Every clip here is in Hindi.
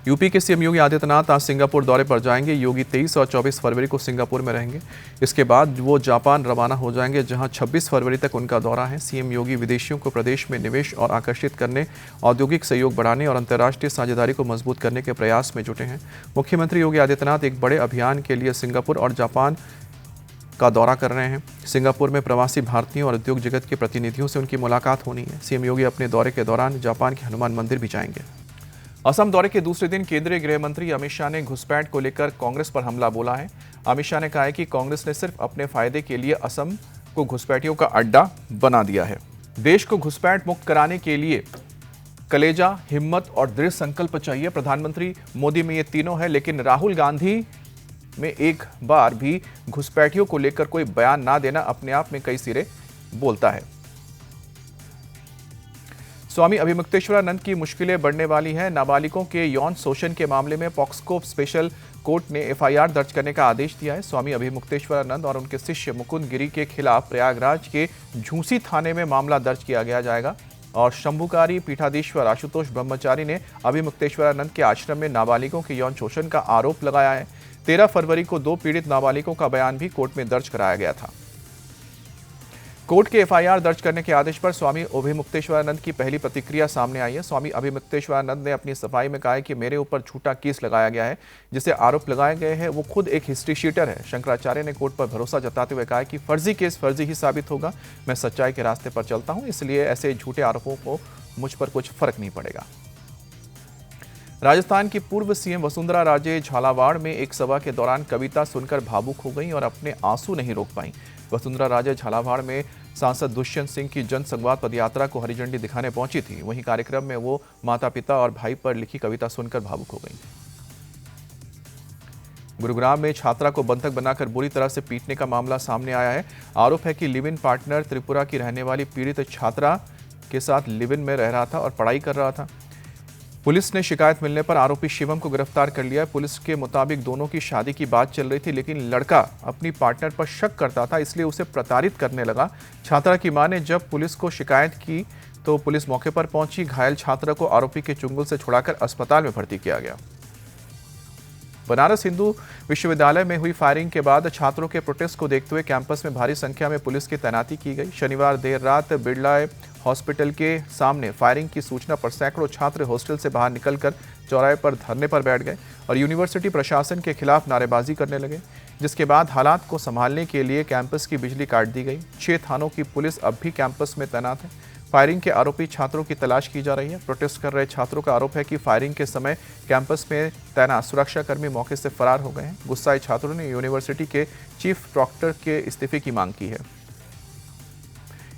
यूपी के सीएम योगी आदित्यनाथ आज सिंगापुर दौरे पर जाएंगे। योगी 23 और 24 फरवरी को सिंगापुर में रहेंगे। इसके बाद वो जापान रवाना हो जाएंगे, जहां 26 फरवरी तक उनका दौरा है। सीएम योगी विदेशियों को प्रदेश में निवेश और आकर्षित करने, औद्योगिक सहयोग बढ़ाने और अंतर्राष्ट्रीय साझेदारी को मजबूत करने के प्रयास में जुटे हैं। मुख्यमंत्री योगी आदित्यनाथ एक बड़े अभियान के लिए सिंगापुर और जापान का दौरा कर रहे हैं। सिंगापुर में प्रवासी भारतीयों और उद्योग जगत के प्रतिनिधियों से उनकी मुलाकात होनी है। सीएम योगी अपने दौरे के दौरान जापान के हनुमान मंदिर भी जाएंगे। असम दौरे के दूसरे दिन केंद्रीय गृह मंत्री अमित शाह ने घुसपैठ को लेकर कांग्रेस पर हमला बोला है। अमित शाह ने कहा है कि कांग्रेस ने सिर्फ अपने फायदे के लिए असम को घुसपैठियों का अड्डा बना दिया है। देश को घुसपैठ मुक्त कराने के लिए कलेजा, हिम्मत और दृढ़ संकल्प चाहिए। प्रधानमंत्री मोदी में ये तीनों है, लेकिन राहुल गांधी में एक बार भी घुसपैठियों को लेकर कोई बयान ना देना अपने आप में कई सिरे बोलता है। स्वामी अभिमुक्तेश्वरानंद की मुश्किलें बढ़ने वाली हैं। नाबालिगों के यौन शोषण के मामले में पॉक्सको स्पेशल कोर्ट ने एफआईआर दर्ज करने का आदेश दिया है। स्वामी अभिमुक्तेश्वरानंद और उनके शिष्य मुकुंद गिरी के खिलाफ प्रयागराज के झूंसी थाने में मामला दर्ज किया जाएगा और शंभुकारी पीठाधीश्वर आशुतोष ब्रह्मचारी ने अभिमुक्तेश्वरानंद के आश्रम में नाबालिगों के यौन शोषण का आरोप लगाया है। 13 फरवरी को 2 पीड़ित नाबालिगों का बयान भी कोर्ट में दर्ज कराया गया था। कोर्ट के एफआईआर दर्ज करने के आदेश पर स्वामी अभिमुक्तेश्वरानंद की पहली प्रतिक्रिया सामने आई है। स्वामी अभिमुक्तेश्वरानंद ने अपनी सफाई में कहा है कि मेरे ऊपर झूठा केस लगाया गया है, जिसे आरोप लगाए गए हैं वो खुद एक हिस्ट्री शीटर है। शंकराचार्य ने कोर्ट पर भरोसा जताते हुए कहा कि फर्जी केस फर्जी ही साबित होगा। मैं सच्चाई के रास्ते पर चलता हूं, इसलिए ऐसे झूठे आरोपों को मुझ पर कुछ फर्क नहीं पड़ेगा। राजस्थान की पूर्व सीएम वसुंधरा राजे झालावाड़ में एक सभा के दौरान कविता सुनकर भावुक हो गईं और अपने आंसू नहीं रोक पाईं। वसुंधरा राजे झालावाड़ में सांसद दुष्यंत सिंह की जन संवाद पदयात्रा को हरी झंडी दिखाने पहुंची थी। वहीं कार्यक्रम में वो माता पिता और भाई पर लिखी कविता सुनकर भावुक हो गईं। गुरुग्राम में छात्रा को बंधक बनाकर बुरी तरह से पीटने का मामला सामने आया है। आरोप है कि लिव इन पार्टनर त्रिपुरा की रहने वाली पीड़ित छात्रा के साथ लिव इन में रह रहा था और पढ़ाई कर रहा था। पुलिस ने शिकायत मिलने पर आरोपी शिवम को गिरफ्तार कर लिया। पुलिस के मुताबिक दोनों की शादी की बात चल रही थी, लेकिन लड़का अपनी पार्टनर पर शक करता था, इसलिए उसे प्रताड़ित करने लगा। छात्रा की मां ने जब पुलिस को शिकायत की तो पुलिस मौके पर पहुंची। घायल छात्रा को आरोपी के चुंगल से छुड़ाकर अस्पताल में भर्ती किया गया। बनारस हिंदू विश्वविद्यालय में हुई फायरिंग के बाद छात्रों के प्रोटेस्ट को देखते हुए कैंपस में भारी संख्या में पुलिस की तैनाती की गई। शनिवार देर रात बिरला हॉस्पिटल के सामने फायरिंग की सूचना पर सैकड़ों छात्र हॉस्टल से बाहर निकलकर चौराहे पर धरने पर बैठ गए और यूनिवर्सिटी प्रशासन के खिलाफ नारेबाजी करने लगे, जिसके बाद हालात को संभालने के लिए कैंपस की बिजली काट दी गई। 6 थानों की पुलिस अब भी कैंपस में तैनात है। फायरिंग के आरोपी छात्रों की तलाश की जा रही है। प्रोटेस्ट कर रहे छात्रों का आरोप है कि फायरिंग के समय कैंपस में तैनात सुरक्षाकर्मी मौके से फरार हो गए हैं। गुस्साए छात्रों ने यूनिवर्सिटी के चीफ प्रॉक्टर के इस्तीफे की मांग की है।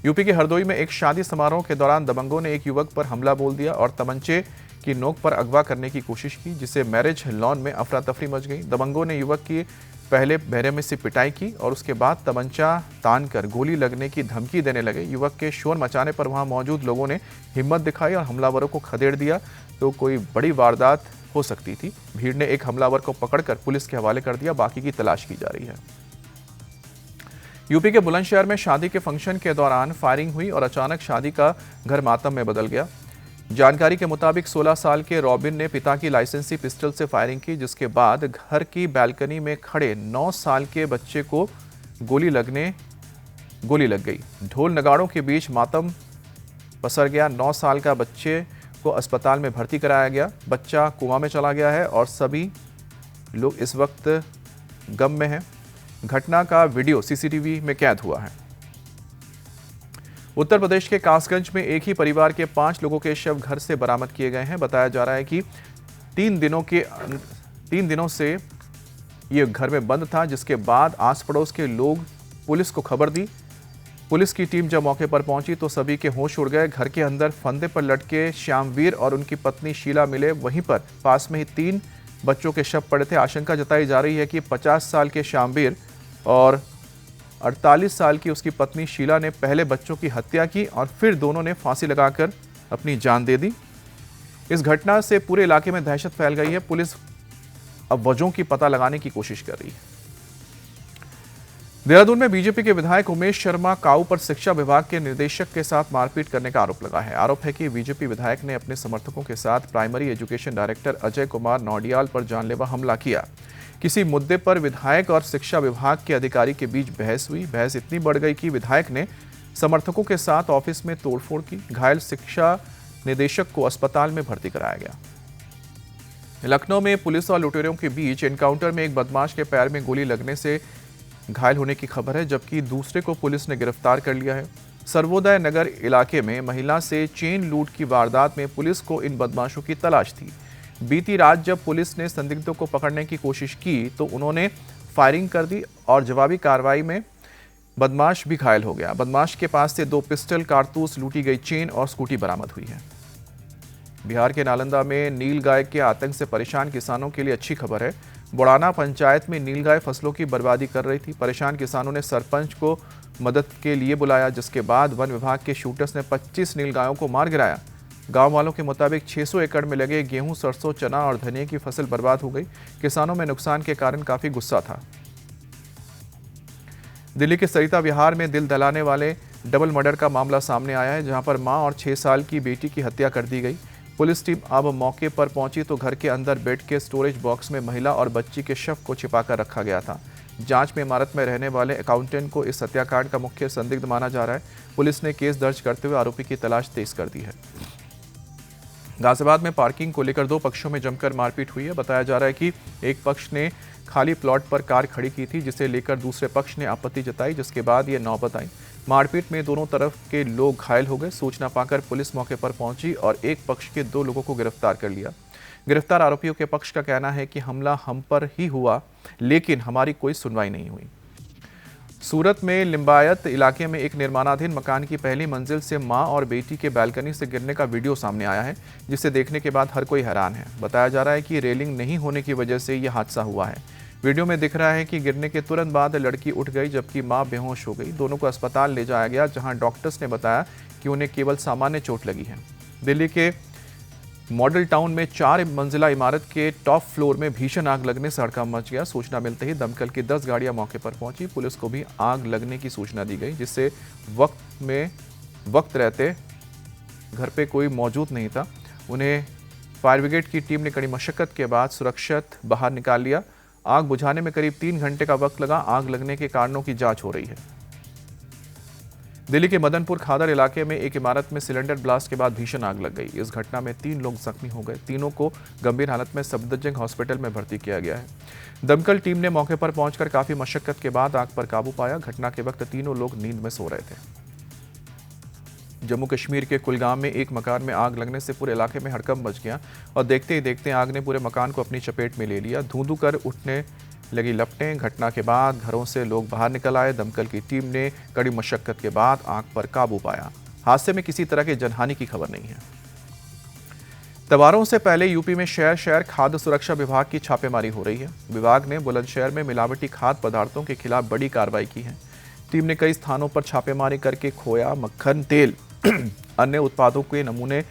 यूपी के हरदोई में एक शादी समारोह के दौरान दबंगों ने एक युवक पर हमला बोल दिया और तमंचे की नोक पर अगवा करने की कोशिश की, जिससे मैरिज लॉन में अफरा तफरी मच गई। दबंगों ने युवक की पहले बेरहमी से पिटाई की और उसके बाद तमंचा तानकर गोली लगने की धमकी देने लगे। युवक के शोर मचाने पर वहां मौजूद लोगों ने हिम्मत दिखाई और हमलावरों को खदेड़ दिया तो कोई बड़ी वारदात हो सकती थी। भीड़ ने एक हमलावर को पकड़कर पुलिस के हवाले कर दिया। बाकी की तलाश की जा रही है। यूपी के बुलंदशहर में शादी के फंक्शन के दौरान फायरिंग हुई और अचानक शादी का घर मातम में बदल गया। जानकारी के मुताबिक 16 साल के रॉबिन ने पिता की लाइसेंसी पिस्टल से फायरिंग की, जिसके बाद घर की बालकनी में खड़े 9 साल के बच्चे को गोली लग गई। ढोल नगाड़ों के बीच मातम पसर गया। 9 साल का बच्चे को अस्पताल में भर्ती कराया गया। बच्चा कोमा में चला गया है और सभी लोग इस वक्त गम में हैं। घटना का वीडियो सीसीटीवी में कैद हुआ है। उत्तर प्रदेश के कासगंज में एक ही परिवार के 5 लोगों के शव घर से बरामद किए गए हैं। बताया जा रहा है कि 3 दिनों से ये घर में बंद था, जिसके बाद आस पड़ोस के लोग पुलिस को खबर दी। पुलिस की टीम जब मौके पर पहुंची तो सभी के होश उड़ गए। घर के अंदर फंदे पर लटके श्यामवीर और उनकी पत्नी शीला मिले। वहीं पर पास में ही 3 बच्चों के शव पड़े थे। आशंका जताई जा रही है कि 50 साल के श्यामवीर और 48 साल की उसकी पत्नी शीला ने पहले बच्चों की हत्या की और फिर दोनों ने फांसी लगाकर अपनी जान दे दी। इस घटना से पूरे इलाके में दहशत फैल गई है। पुलिस अब वजहों की पता लगाने की कोशिश कर रही है। देहरादून में बीजेपी के विधायक उमेश शर्मा काऊ पर शिक्षा विभाग के निदेशक के साथ मारपीट करने का आरोप लगा है। आरोप है कि बीजेपी विधायक ने अपने समर्थकों के साथ primary education director Ajay Kumar Naudiyal पर जानलेवा हमला किया। किसी मुद्दे पर विधायक और शिक्षा विभाग के अधिकारी के बीच बहस हुई। बहस इतनी बढ़ गई कि विधायक ने समर्थकों के साथ ऑफिस में तोड़फोड़ की। घायल शिक्षा निदेशक को अस्पताल में भर्ती कराया गया। लखनऊ में पुलिस और लुटेरों के बीच एनकाउंटर में एक बदमाश के पैर में गोली लगने से घायल होने की खबर है, जबकि दूसरे को पुलिस ने गिरफ्तार कर लिया है। सर्वोदय नगर इलाके में महिला से चेन लूट की वारदात में पुलिस को इन बदमाशों की तलाश थी। बीती रात जब पुलिस ने संदिग्धों को पकड़ने की कोशिश की तो उन्होंने फायरिंग कर दी और जवाबी कार्रवाई में बदमाश भी घायल हो गया। बदमाश के पास से 2 पिस्टल, कारतूस, लूटी गई चेन और स्कूटी बरामद हुई है। बिहार के नालंदा में नीलगाय के आतंक से परेशान किसानों के लिए अच्छी खबर है। बुड़ाना पंचायत में नीलगाय फसलों की बर्बादी कर रही थी। परेशान किसानों ने सरपंच को मदद के लिए बुलाया, जिसके बाद वन विभाग के शूटर्स ने 25 नीलगायों को मार गिराया। गांव वालों के मुताबिक 600 एकड़ में लगे गेहूं, सरसों, चना और धनिया की फसल बर्बाद हो गई। किसानों में नुकसान के कारण काफी गुस्सा था। दिल्ली के सरिता विहार में दिल दहलाने वाले डबल मर्डर का मामला सामने आया है, जहां पर मां और 6 साल की बेटी की हत्या कर दी गई। पुलिस टीम अब मौके पर पहुंची तो घर के अंदर बेड के स्टोरेज बॉक्स में महिला और बच्ची के शव को छिपाकर रखा गया था। जांच में इमारत में रहने वाले अकाउंटेंट को इस हत्याकांड का मुख्य संदिग्ध माना जा रहा है। पुलिस ने केस दर्ज करते हुए आरोपी की तलाश तेज कर दी है। गाजियाबाद में पार्किंग को लेकर 2 पक्षों में जमकर मारपीट हुई है। बताया जा रहा है कि एक पक्ष ने खाली प्लॉट पर कार खड़ी की थी, जिसे लेकर दूसरे पक्ष ने आपत्ति जताई, जिसके बाद ये नौबत आई। मारपीट में दोनों तरफ के लोग घायल हो गए। सूचना पाकर पुलिस मौके पर पहुंची और एक पक्ष के 2 लोगों को गिरफ्तार कर लिया। गिरफ्तार आरोपियों के पक्ष का कहना है कि हमला हम पर ही हुआ, लेकिन हमारी कोई सुनवाई नहीं हुई। सूरत में लिंबायत इलाके में एक निर्माणाधीन मकान की पहली मंजिल से मां और बेटी के बालकनी से गिरने का वीडियो सामने आया है, जिसे देखने के बाद हर कोई हैरान है। बताया जा रहा है कि रेलिंग नहीं होने की वजह से यह हादसा हुआ है। वीडियो में दिख रहा है कि गिरने के तुरंत बाद लड़की उठ गई, जबकि मां बेहोश हो गई। दोनों को अस्पताल ले जाया गया, जहां डॉक्टर्स ने बताया कि उन्हें केवल सामान्य चोट लगी है। दिल्ली के मॉडल टाउन में 4 मंजिला इमारत के टॉप फ्लोर में भीषण आग लगने से हड़कंप मच गया। सूचना मिलते ही दमकल की 10 गाड़ियां मौके पर पहुंची। पुलिस को भी आग लगने की सूचना दी गई, जिससे वक्त रहते घर पे कोई मौजूद नहीं था। उन्हें फायर ब्रिगेड की टीम ने कड़ी मशक्कत के बाद सुरक्षित बाहर निकाल लिया। आग बुझाने में करीब 3 घंटे का वक्त लगा। आग लगने के कारणों की जांच हो रही है। दिल्ली के मदनपुर खादर इलाके में एक इमारत में सिलेंडर ब्लास्ट के बाद भीषण आग लग गई। इस घटना में 3 लोग जख्मी हो गए। तीनों को गंभीर हालत में सफदरजंग हॉस्पिटल में भर्ती किया गया है। दमकल टीम ने मौके पर पहुंचकर काफी मशक्कत के बाद आग पर काबू पाया। घटना के वक्त तीनों लोग नींद में सो रहे थे। जम्मू कश्मीर के कुलगाम में एक मकान में आग लगने से पूरे इलाके में हड़कंप मच गया और देखते ही देखते आग ने पूरे मकान को अपनी चपेट में ले लिया। धुआं कर उठने लगी लपटें। घटना के बाद घरों से लोग बाहर निकल आए। दमकल की टीम ने कड़ी मशक्कत के बाद आग पर काबू पाया। हादसे में किसी तरह की जनहानि की खबर नहीं है। त्योहारों से पहले यूपी में शहर शहर खाद्य सुरक्षा विभाग की छापेमारी हो रही है। विभाग ने बुलंदशहर में मिलावटी खाद्य पदार्थों के खिलाफ बड़ी कार्रवाई की है। टीम ने कई स्थानों पर छापेमारी करके खोया, मक्खन, तेल अन्य उत्पादों के नमूने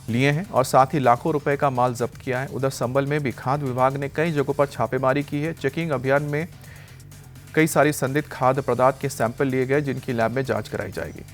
लिए हैं और साथ ही लाखों रुपए का माल जब्त किया है। उधर संभल में भी खाद्य विभाग ने कई जगहों पर छापेमारी की है। चेकिंग अभियान में कई सारी संदिग्ध खाद्य पदार्थ के सैंपल लिए गए, जिनकी लैब में जांच कराई जाएगी।